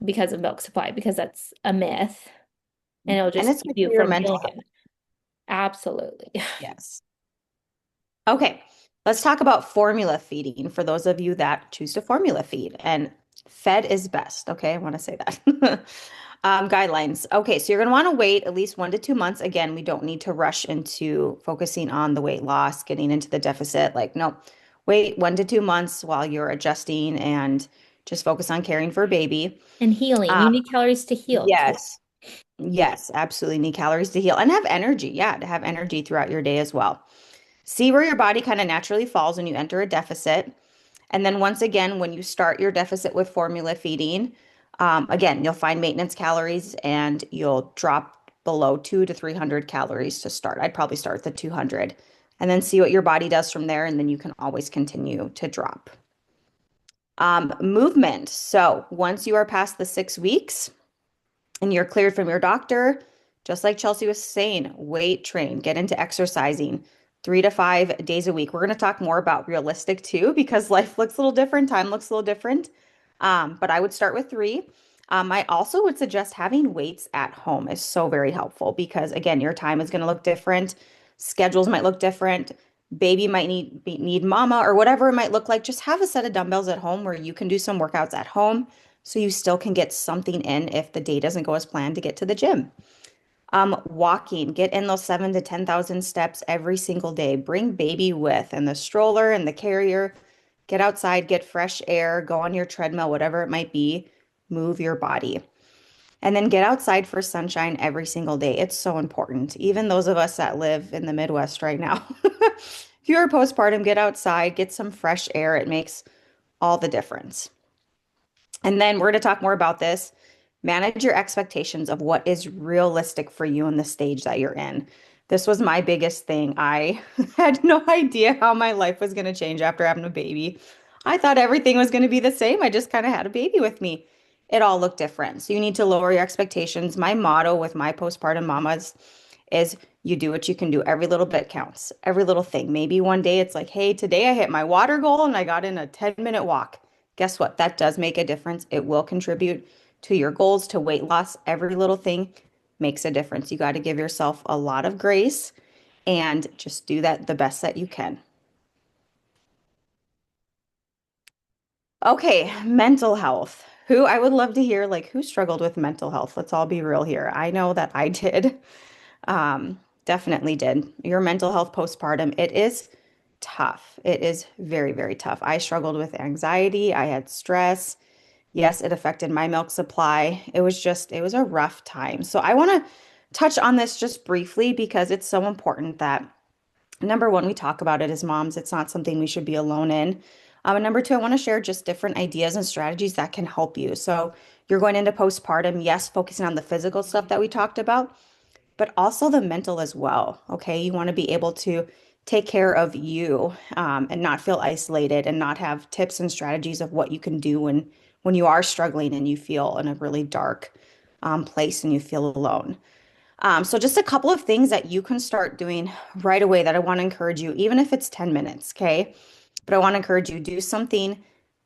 because of milk supply, because that's a myth and it'll And just it's keep good you for your from mental feeling health. good. Absolutely. Yes. Okay, let's talk about formula feeding for those of you that choose to formula feed. And fed is best. Okay, I want to say that. Guidelines. Okay, so you're going to want to wait at least 1 to 2 months. Again, we don't need to rush into focusing on the weight loss, getting into the deficit. Like, no, wait 1 to 2 months while you're adjusting and just focus on caring for baby. And healing. Um, You need calories to heal too. yes, yes, absolutely need calories to heal and have energy. Yeah, to have energy throughout your day as well. See where your body kind of naturally falls when you enter a deficit. And then once again, when you start your deficit with formula feeding, again, you'll find maintenance calories and you'll drop below 200 to 300 calories to start. I'd probably start with the 200 and then see what your body does from there. And then you can always continue to drop. Movement. So once you are past the 6 weeks, and you're cleared from your doctor, just like Chelsea was saying, weight train, get into exercising 3 to 5 days a week. We're going to talk more about realistic too, because life looks a little different, time looks a little different. But I would start with three. I also would suggest having weights at home is so very helpful because again, your time is going to look different. Schedules might look different. Baby might need mama or whatever it might look like. Just have a set of dumbbells at home where you can do some workouts at home so you still can get something in if the day doesn't go as planned to get to the gym. Walking, get in those 7 to 10,000 steps every single day. Bring baby with and the stroller and the carrier. Get outside, get fresh air, go on your treadmill, whatever it might be. Move your body. And then get outside for sunshine every single day. It's so important. Even those of us that live in the Midwest right now. If you're postpartum, get outside, get some fresh air. It makes all the difference. And then we're going to talk more about this. Manage your expectations of what is realistic for you in the stage that you're in. This was my biggest thing. I had no idea how my life was going to change after having a baby. I thought everything was going to be the same. I just kind of had a baby with me. It all looked different. So you need to lower your expectations. My motto with my postpartum mamas is you do what you can do. Every little bit counts, every little thing. Maybe one day it's like, hey, today I hit my water goal and I got in a 10-minute walk. Guess what? That does make a difference. It will contribute to your goals, to weight loss. Every little thing makes a difference. You got to give yourself a lot of grace and just do that the best that you can. Okay, mental health. Who I would love to hear, like, who struggled with mental health? Let's all be real here. I know that I did. Definitely did. Your mental health postpartum, it is tough. It is very, very tough. I struggled with anxiety. I had stress. Yes, it affected my milk supply. It was a rough time. So I want to touch on this just briefly because it's so important that number one, we talk about it as moms. It's not something we should be alone in. And number two, I want to share just different ideas and strategies that can help you. So you're going into postpartum, yes, focusing on the physical stuff that we talked about, but also the mental as well. Okay. You want to be able to take care of you, and not feel isolated and not have tips and strategies of what you can do when you are struggling and you feel in a really dark place and you feel alone. So just a couple of things that you can start doing right away that I want to encourage you, even if it's 10 minutes, okay? But I want to encourage you, do something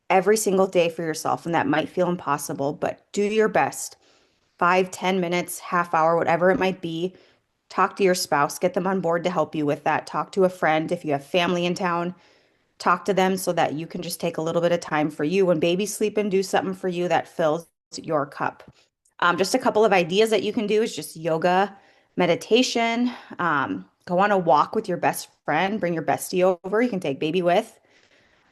every single day for yourself, and that might feel impossible, but do your best. 5, 10 minutes, half hour, whatever it might be. Talk to your spouse, get them on board to help you with that. Talk to a friend if you have family in town. Talk to them so that you can just take a little bit of time for you. When baby's sleeping, do something for you that fills your cup. Just a couple of ideas that you can do is just yoga, meditation, go on a walk with your best friend, bring your bestie over. You can take baby with.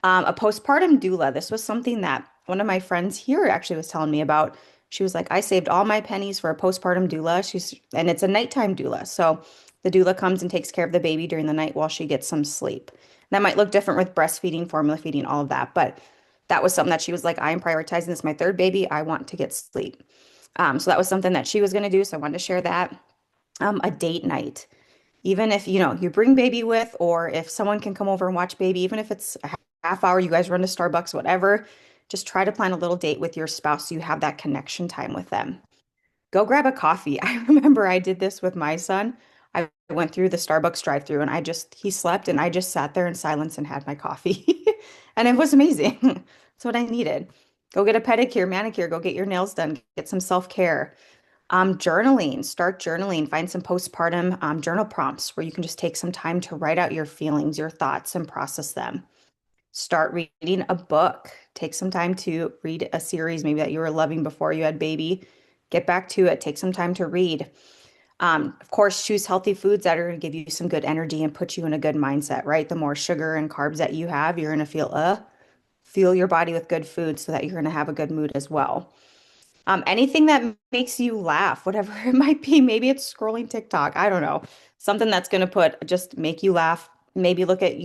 A postpartum doula. This was something that one of my friends here actually was telling me about. She was like, I saved all my pennies for a postpartum doula. And it's a nighttime doula. So the doula comes and takes care of the baby during the night while she gets some sleep. That might look different with breastfeeding, formula feeding, all of that. But that was something that she was like, I am prioritizing this, my third baby. I want to get sleep. So that was something that she was going to do. So I wanted to share that. A date night. Even if, you bring baby with, or if someone can come over and watch baby, even if it's a half hour, you guys run to Starbucks, whatever, just try to plan a little date with your spouse so you have that connection time with them. Go grab a coffee. I remember I did this with my son. I went through the Starbucks drive-through and he slept and I just sat there in silence and had my coffee. And it was amazing. That's what I needed. Go get a pedicure, manicure, go get your nails done, get some self-care. Journaling, start journaling, find some postpartum journal prompts where you can just take some time to write out your feelings, your thoughts, and process them. Start reading a book. Take some time to read a series maybe that you were loving before you had baby. Get back to it. Take some time to read. Of course, choose healthy foods that are going to give you some good energy and put you in a good mindset, right? The more sugar and carbs that you have, you're going to fuel your body with good food so that you're going to have a good mood as well. Anything that makes you laugh, whatever it might be. Maybe it's scrolling TikTok. I don't know. Something that's going to just make you laugh. Maybe look at,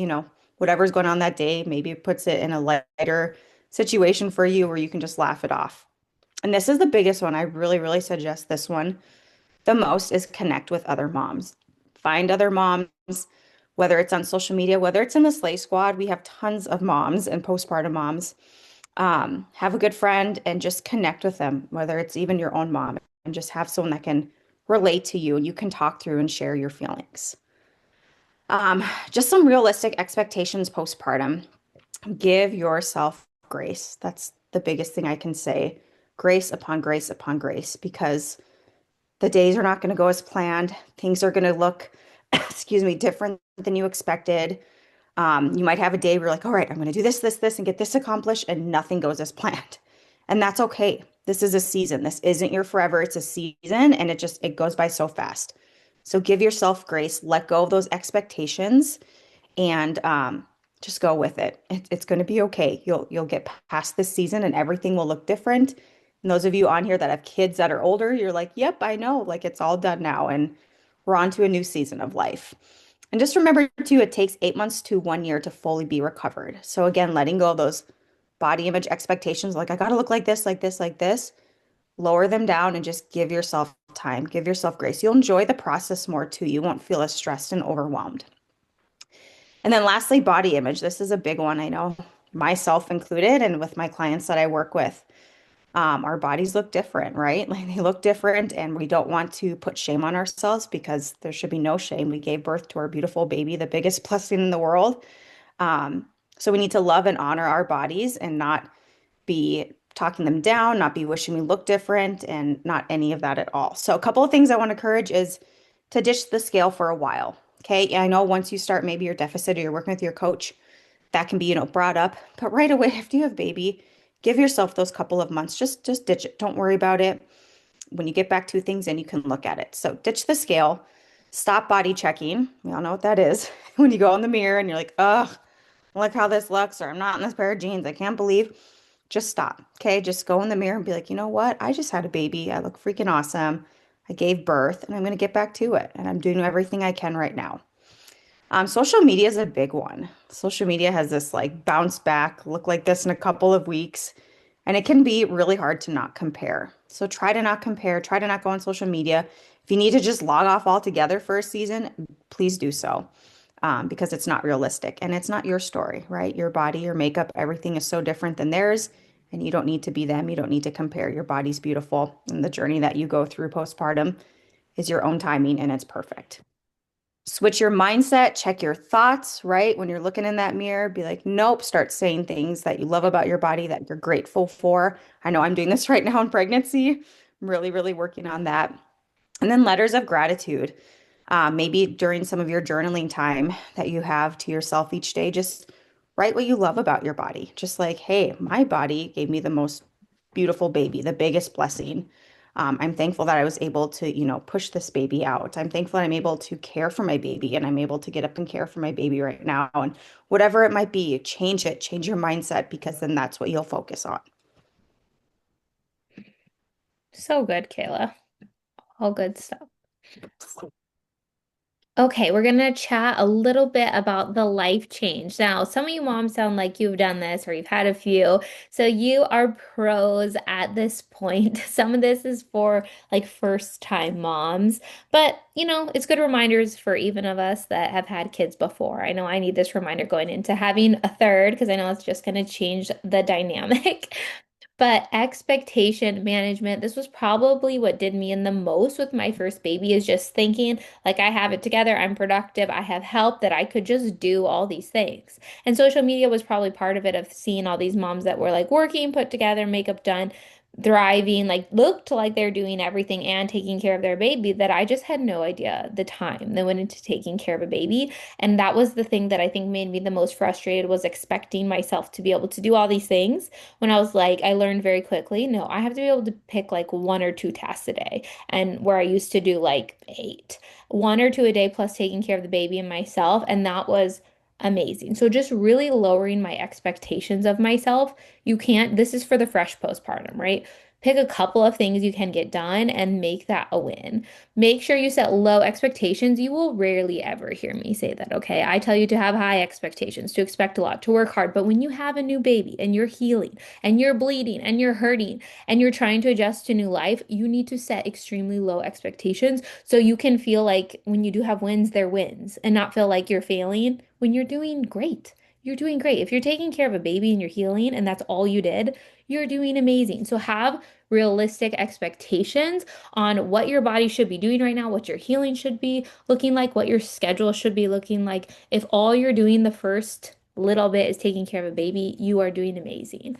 whatever's going on that day. Maybe it puts it in a lighter situation for you where you can just laugh it off. And this is the biggest one. I really, really suggest this one the most is connect with other moms. Find other moms, whether it's on social media, whether it's in the Slay Squad. We have tons of moms and postpartum moms. Have a good friend and just connect with them, whether it's even your own mom, and just have someone that can relate to you and you can talk through and share your feelings. Just some realistic expectations postpartum. Give yourself grace. That's the biggest thing I can say. Grace upon grace upon grace, because the days are not going to go as planned. Things are going to look, excuse me, different than you expected. You might have a day where you're like, all right, I'm going to do this, this, this, and get this accomplished, and nothing goes as planned. And that's okay. This is a season. This isn't your forever. It's a season, and it goes by so fast. So give yourself grace, let go of those expectations, and just go with it. It's going to be okay. You'll get past this season, and everything will look different. And those of you on here that have kids that are older, you're like, yep, I know. Like it's all done now, and we're on to a new season of life. And just remember too, it takes 8 months to 1 year to fully be recovered. So again, letting go of those body image expectations, like I got to look like this, like this, like this, lower them down and just give yourself time, give yourself grace. You'll enjoy the process more too. You won't feel as stressed and overwhelmed. And then lastly, body image. This is a big one, I know, myself included, and with my clients that I work with. Our bodies look different, right? Like they look different, and we don't want to put shame on ourselves because there should be no shame. We gave birth to our beautiful baby, the biggest blessing in the world. Um, so we need to love and honor our bodies and not be talking them down, not be wishing we look different, and not any of that at all. So a couple of things I want to encourage is to ditch the scale for a while. Okay. I know once you start maybe your deficit or you're working with your coach, that can be, brought up. But right away, after you have baby, give yourself those couple of months. Just ditch it. Don't worry about it. When you get back to things, then you can look at it. So ditch the scale. Stop body checking. We all know what that is. When you go in the mirror and you're like, ugh, look how this looks, or I'm not in this pair of jeans. I can't believe. Just stop. Okay. Just go in the mirror and be like, you know what? I just had a baby. I look freaking awesome. I gave birth and I'm going to get back to it. And I'm doing everything I can right now. Social media is a big one. Social media has this like bounce back, look like this in a couple of weeks, and it can be really hard to not compare. So try to not compare, try to not go on social media. If you need to just log off altogether for a season, please do so. because it's not realistic and it's not your story, right? Your body, your makeup, everything is so different than theirs, and you don't need to be them. You don't need to compare. Your body's beautiful, and the journey that you go through postpartum is your own timing, and it's perfect. Switch your mindset, check your thoughts, right? When you're looking in that mirror, be like, nope, start saying things that you love about your body that you're grateful for. I know I'm doing this right now in pregnancy. I'm really, really working on that. And then letters of gratitude. Maybe during some of your journaling time that you have to yourself each day, just write what you love about your body. Just like, hey, my body gave me the most beautiful baby, the biggest blessing. I'm thankful that I was able to, push this baby out. I'm thankful that I'm able to care for my baby and I'm able to get up and care for my baby right now. And whatever it might be, change it, change your mindset because then that's what you'll focus on. So good, Kayla. All good stuff. Okay, we're gonna chat a little bit about the life change. Now, some of you moms sound like you've done this or you've had a few, so you are pros at this point. Some of this is for like first time moms, but it's good reminders for even of us that have had kids before. I know I need this reminder going into having a third because I know it's just gonna change the dynamic. But expectation management, this was probably what did me in the most with my first baby is just thinking like I have it together, I'm productive, I have help, that I could just do all these things. And social media was probably part of it of seeing all these moms that were like working, put together, makeup done, thriving, like looked like they're doing everything and taking care of their baby that I just had no idea the time that went into taking care of a baby. And that was the thing that I think made me the most frustrated was expecting myself to be able to do all these things when I was like, I learned very quickly, no, I have to be able to pick like one or two tasks a day. And where I used to do like eight, one or two a day plus taking care of the baby and myself. And that was amazing. So just really lowering my expectations of myself. You can't, this is for the fresh postpartum, right? Pick a couple of things you can get done and make that a win. Make sure you set low expectations. You will rarely ever hear me say that, okay? I tell you to have high expectations, to expect a lot, to work hard. But when you have a new baby and you're healing and you're bleeding and you're hurting and you're trying to adjust to new life, you need to set extremely low expectations so you can feel like when you do have wins, they're wins and not feel like you're failing when you're doing great. You're doing great. If you're taking care of a baby and you're healing and that's all you did, you're doing amazing. So have realistic expectations on what your body should be doing right now, what your healing should be looking like, what your schedule should be looking like. If all you're doing the first little bit is taking care of a baby, you are doing amazing.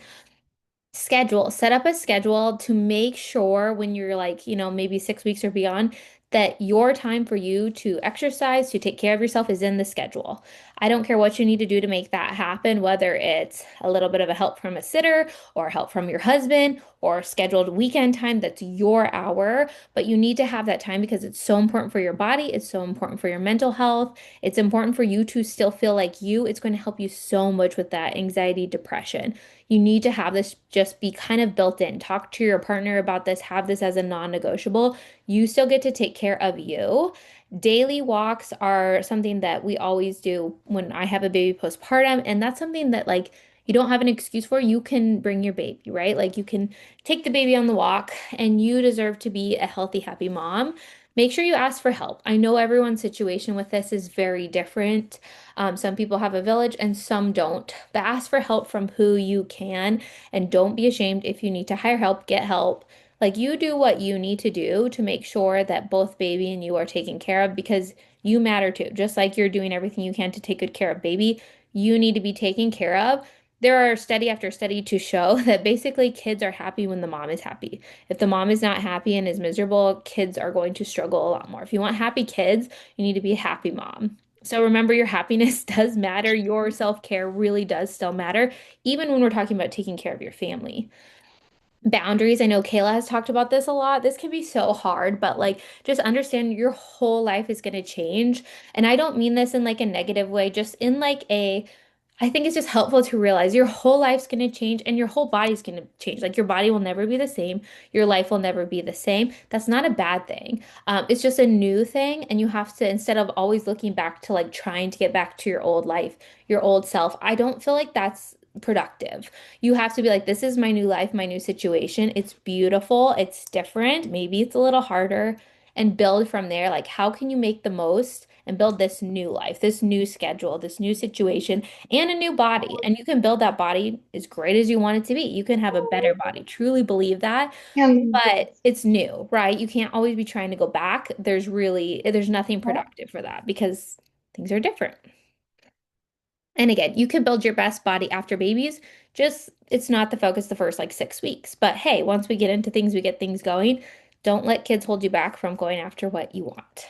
Set up a schedule to make sure when you're like, maybe 6 weeks or beyond, that your time for you to exercise, to take care of yourself is in the schedule. I don't care what you need to do to make that happen, whether it's a little bit of a help from a sitter or help from your husband or scheduled weekend time, that's your hour. But you need to have that time because it's so important for your body. It's so important for your mental health. It's important for you to still feel like you. It's going to help you so much with that anxiety, depression. You need to have this just be kind of built in. Talk to your partner about this, have this as a non-negotiable. You still get to take care of you. Daily walks are something that we always do when I have a baby postpartum, and that's something that like you don't have an excuse for. You can bring your baby, right? Like you can take the baby on the walk, and you deserve to be a healthy, happy mom. Make sure you ask for help. I know everyone's situation with this is very different. Some people have a village and some don't, but ask for help from who you can and don't be ashamed if you need to hire help, get help. Like you do what you need to do to make sure that both baby and you are taken care of because you matter too. Just like you're doing everything you can to take good care of baby, you need to be taken care of. There are study after study to show that basically kids are happy when the mom is happy. If the mom is not happy and is miserable, kids are going to struggle a lot more. If you want happy kids, you need to be a happy mom. So remember, your happiness does matter. Your self-care really does still matter, even when we're talking about taking care of your family. Boundaries. I know Kayla has talked about this a lot. This can be so hard, but like just understand your whole life is going to change. And I don't mean this in like a negative way, just in like I think it's just helpful to realize your whole life's going to change and your whole body's going to change. Like your body will never be the same. Your life will never be the same. That's not a bad thing. It's just a new thing. And you have to, instead of always looking back to like trying to get back to your old life, your old self, I don't feel like that's productive. You have to be like, this is my new life, my new situation. It's beautiful. It's different. Maybe it's a little harder and build from there. Like, how can you make the most and build this new life, this new schedule, this new situation, and a new body. And you can build that body as great as you want it to be. You can have a better body. Truly believe that. But it's new, right? You can't always be trying to go back. There's nothing productive for that because things are different. And again, you can build your best body after babies. Just it's not the focus the first like 6 weeks. But hey, once we get into things, we get things going. Don't let kids hold you back from going after what you want.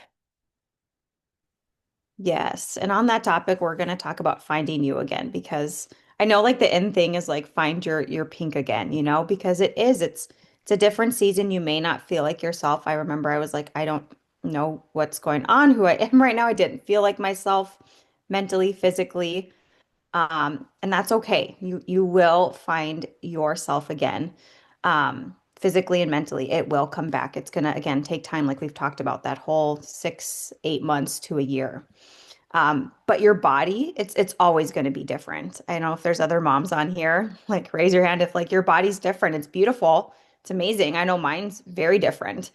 Yes. And on that topic, we're going to talk about finding you again because I know like the end thing is like find your pink again, because it is it's a different season. You may not feel like yourself. I remember I was like I don't know what's going on, who I am right now. I didn't feel like myself mentally, physically. And that's okay. You will find yourself again. Physically and mentally. It will come back. It's gonna again take time, like we've talked about, that whole 6, 8 months to a year. But your body, it's always going to be different. I know if there's other moms on here, like raise your hand if like your body's different. It's beautiful. It's amazing. I know mine's very different.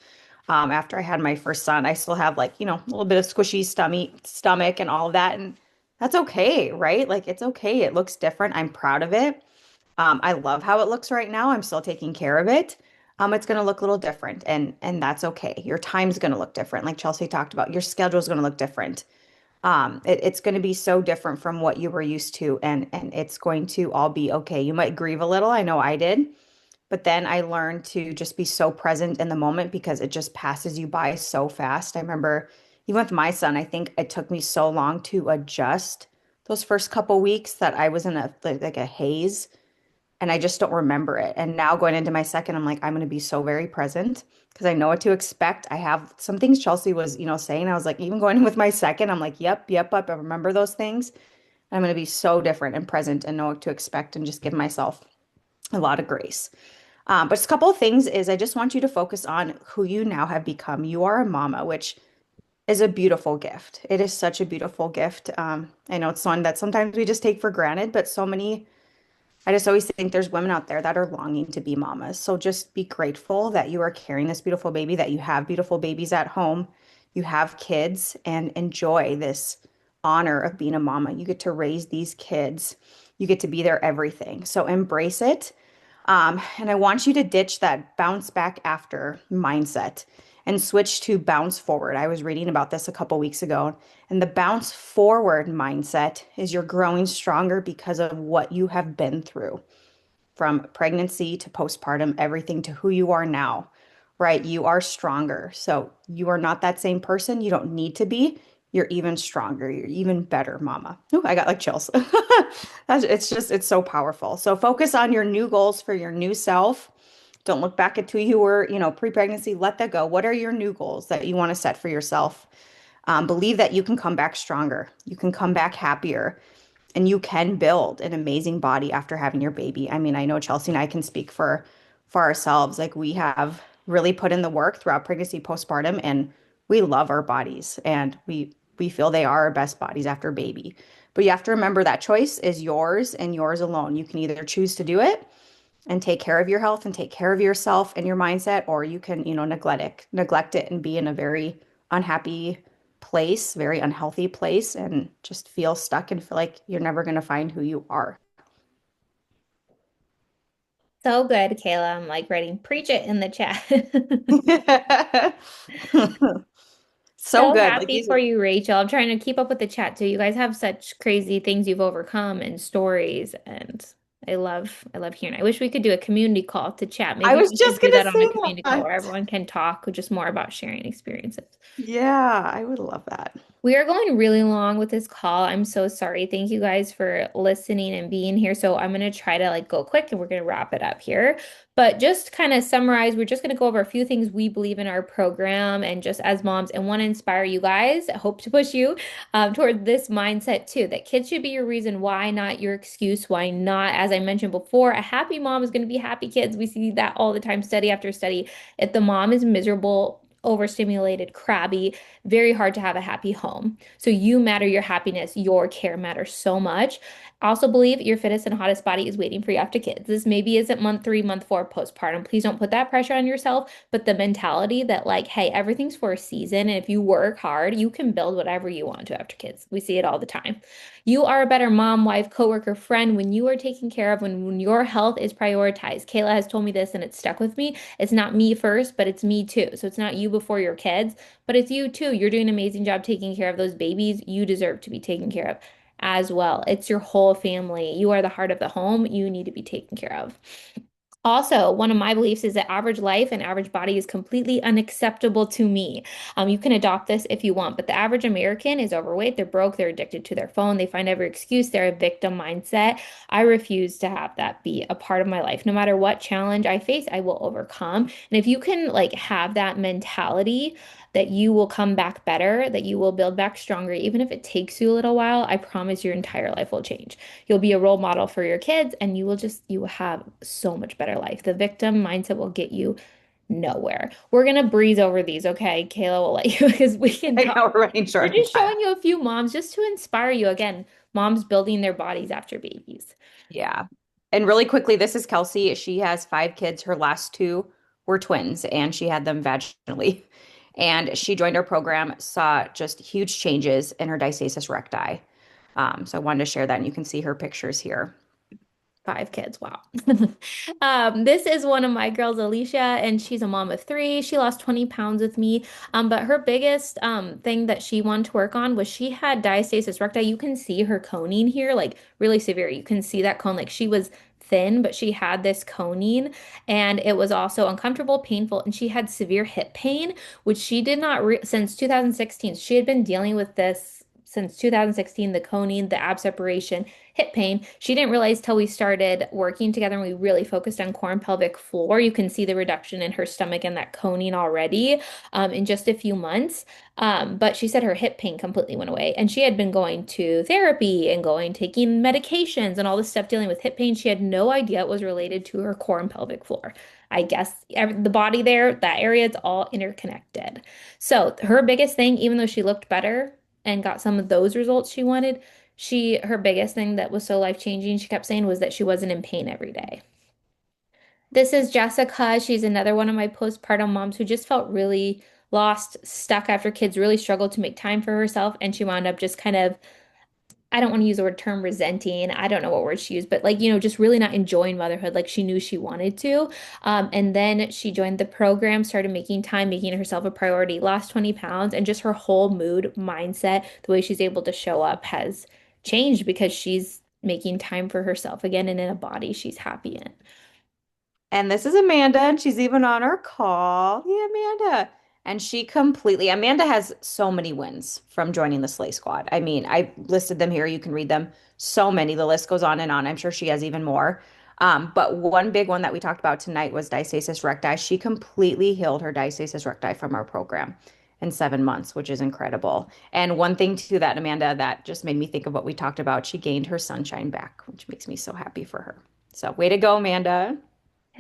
After I had my first son, I still have like, a little bit of squishy stomach and all of that. And that's okay, right? Like it's okay. It looks different. I'm proud of it. I love how it looks right now. I'm still taking care of it. It's going to look a little different and that's okay. Your time's going to look different. Like Chelsea talked about, your schedule is going to look different. It's going to be so different from what you were used to, and it's going to all be okay. You might grieve a little. I know I did, but then I learned to just be so present in the moment because it just passes you by so fast. I remember even with my son, I think it took me so long to adjust those first couple weeks that I was in like a haze and I just don't remember it. And now going into my second, I'm like, I'm going to be so very present because I know what to expect. I have some things Chelsea was, saying. I was like, even going in with my second, I'm like, yep, I remember those things. I'm going to be so different and present and know what to expect and just give myself a lot of grace. But just a couple of things is I just want you to focus on who you now have become. You are a mama, which is a beautiful gift. It is such a beautiful gift. I know it's one that sometimes we just take for granted, but so many I just always think there's women out there that are longing to be mamas. So just be grateful that you are carrying this beautiful baby, that you have beautiful babies at home, you have kids, and enjoy this honor of being a mama. You get to raise these kids, you get to be their everything. So embrace it. And I want you to ditch that bounce back after mindset and switch to bounce forward. I was reading about this a couple weeks ago, and the bounce forward mindset is you're growing stronger because of what you have been through from pregnancy to postpartum, everything to who you are now, right? You are stronger. So you are not that same person. You don't need to be. You're even stronger. You're even better, mama. Oh, I got like chills. It's so powerful. So focus on your new goals for your new self. Don't look back at who you were, pre-pregnancy. Let that go. What are your new goals that you want to set for yourself? Believe that you can come back stronger. You can come back happier and you can build an amazing body after having your baby. I mean, I know Chelsea and I can speak for ourselves. Like we have really put in the work throughout pregnancy, postpartum, and we love our bodies and we feel they are our best bodies after baby. But you have to remember that choice is yours and yours alone. You can either choose to do it and take care of your health and take care of yourself and your mindset, or you can, neglect it and be in a very unhappy place, very unhealthy place, and just feel stuck and feel like you're never going to find who you are. So good, Kayla. I'm like writing preach it in the chat. So So good. Like happy these for are, you, Rachel. I'm trying to keep up with the chat too. You guys have such crazy things you've overcome and stories, and I love hearing. I wish we could do a community call to chat. I Maybe was we should just do gonna that on a say community call that. where everyone can talk just more about sharing experiences. Yeah, I would love that. We are going really long with this call. I'm so sorry. Thank you guys for listening and being here. So I'm going to try to like go quick and we're going to wrap it up here. But just kind of summarize, we're just going to go over a few things we believe in our program and just as moms and want to inspire you guys. I hope to push you toward this mindset too, that kids should be your reason why, not your excuse why not. As I mentioned before, a happy mom is going to be happy kids. We see that all the time, study after study. If the mom is miserable, overstimulated, crabby, very hard to have a happy home. So you matter, your happiness, your care matters so much. Also believe your fittest and hottest body is waiting for you after kids. This maybe isn't month 3, month 4 postpartum. Please don't put that pressure on yourself, but the mentality that like, hey, everything's for a season, and if you work hard, you can build whatever you want to after kids. We see it all the time. You are a better mom, wife, coworker, friend when you are taken care of, when your health is prioritized. Kayla has told me this and it's stuck with me. It's not me first, but it's me too. So it's not you before your kids, but it's you too. You're doing an amazing job taking care of those babies. You deserve to be taken care of as well. It's your whole family. You are the heart of the home. You need to be taken care of. Also, one of my beliefs is that average life and average body is completely unacceptable to me. You can adopt this if you want, but the average American is overweight, they're broke, they're addicted to their phone, they find every excuse, they're a victim mindset. I refuse to have that be a part of my life. No matter what challenge I face, I will overcome. And if you can like have that mentality that you will come back better, that you will build back stronger, even if it takes you a little while, I promise your entire life will change. You'll be a role model for your kids and you will have so much better life. The victim mindset will get you nowhere. We're gonna breeze over these, okay? Kayla will let you because we can I talk. know we're running We're short on just time. showing you a few moms just to inspire you. Again, moms building their bodies after babies. Yeah. And really quickly, this is Kelsey. She has 5 kids. Her last two were twins, and she had them vaginally. And she joined our program, saw just huge changes in her diastasis recti. So I wanted to share that, and you can see her pictures here. 5 kids. Wow. This is one of my girls, Alicia, and she's a mom of 3. She lost 20 pounds with me. But her biggest thing that she wanted to work on was she had diastasis recti. You can see her coning here, like really severe. You can see that cone, like she was thin, but she had this coning, and it was also uncomfortable, painful, and she had severe hip pain, which she did not re since 2016. She had been dealing with this since 2016, the coning, the ab separation, hip pain. She didn't realize till we started working together and we really focused on core and pelvic floor. You can see the reduction in her stomach and that coning already in just a few months. But she said her hip pain completely went away. And she had been going to therapy and going, taking medications and all this stuff dealing with hip pain. She had no idea it was related to her core and pelvic floor. I guess the body there, that area, it's all interconnected. So her biggest thing, even though she looked better and got some of those results she wanted, her biggest thing that was so life-changing, she kept saying, was that she wasn't in pain every day. This is Jessica. She's another one of my postpartum moms who just felt really lost, stuck after kids, really struggled to make time for herself. And she wound up just kind of, I don't want to use the word term resenting. I don't know what word she used, but like, just really not enjoying motherhood like she knew she wanted to. And then she joined the program, started making time, making herself a priority, lost 20 pounds, and just her whole mood, mindset, the way she's able to show up has changed because she's making time for herself again and in a body she's happy in. And this is Amanda, and she's even on our call. Yeah, Amanda. And Amanda has so many wins from joining the Slay Squad. I mean, I listed them here. You can read them. So many. The list goes on and on. I'm sure she has even more. But one big one that we talked about tonight was diastasis recti. She completely healed her diastasis recti from our program in 7 months, which is incredible. And one thing too that Amanda that just made me think of what we talked about, she gained her sunshine back, which makes me so happy for her. So way to go, Amanda.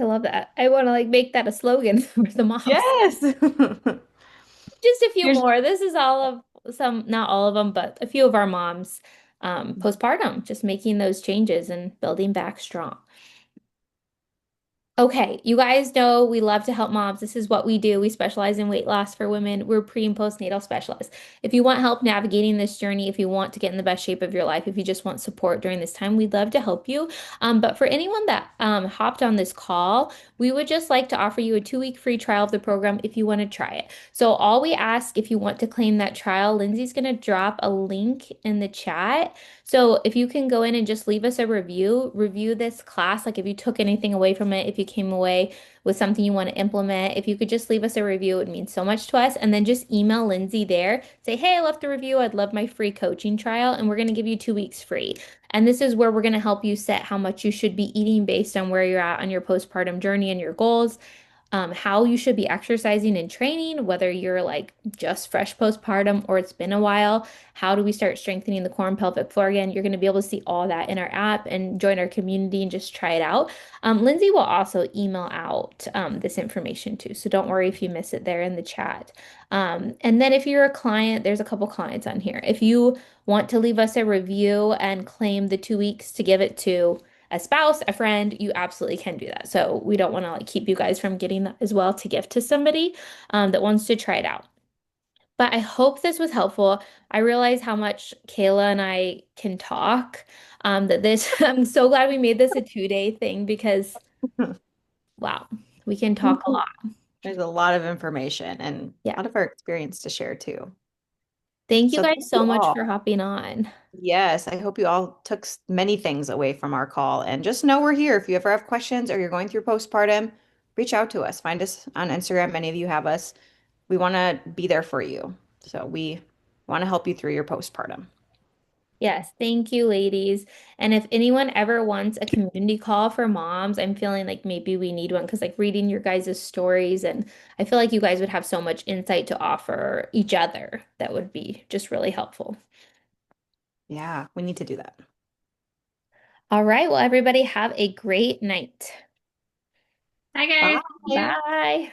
I love that. I want to like make that a slogan for the moms. Yes. Just a few Here's more. This is all of some, not all of them, but a few of our moms postpartum, just making those changes and building back strong. Okay, you guys know we love to help moms. This is what we do. We specialize in weight loss for women. We're pre and postnatal specialists. If you want help navigating this journey, if you want to get in the best shape of your life, if you just want support during this time, we'd love to help you. But for anyone that hopped on this call, we would just like to offer you a 2-week free trial of the program if you want to try it. So all we ask, if you want to claim that trial, Lindsay's going to drop a link in the chat. So if you can go in and just leave us a review this class, like if you took anything away from it, if you came away with something you want to implement, if you could just leave us a review, it would mean so much to us. And then just email Lindsay there, say, hey, I left a review. I'd love my free coaching trial, and we're going to give you 2 weeks free. And this is where we're going to help you set how much you should be eating based on where you're at on your postpartum journey and your goals. how you should be exercising and training, whether you're like just fresh postpartum or it's been a while. How do we start strengthening the core and pelvic floor again? You're going to be able to see all that in our app and join our community and just try it out. Lindsay will also email out this information too. So don't worry if you miss it there in the chat. And then if you're a client, there's a couple clients on here. If you want to leave us a review and claim the 2 weeks to give it to a spouse, a friend, you absolutely can do that. So we don't want to like keep you guys from getting that as well to gift to somebody that wants to try it out. But I hope this was helpful. I realize how much Kayla and I can talk. That this, I'm so glad we made this a 2 day thing because wow, we can talk a lot. There's a lot of information and Yeah. a lot of our experience to share too. Thank you So thank guys you so much for all. hopping on. Yes, I hope you all took many things away from our call. And just know we're here. If you ever have questions or you're going through postpartum, reach out to us. Find us on Instagram. Many of you have us. We want to be there for you. So we want to help you through your postpartum. Yes, thank you, ladies. And if anyone ever wants a community call for moms, I'm feeling like maybe we need one because, like, reading your guys' stories, and I feel like you guys would have so much insight to offer each other that would be just really helpful. Yeah, we need to do that. All right, well, everybody have a great night. Hi, guys. Bye. Bye.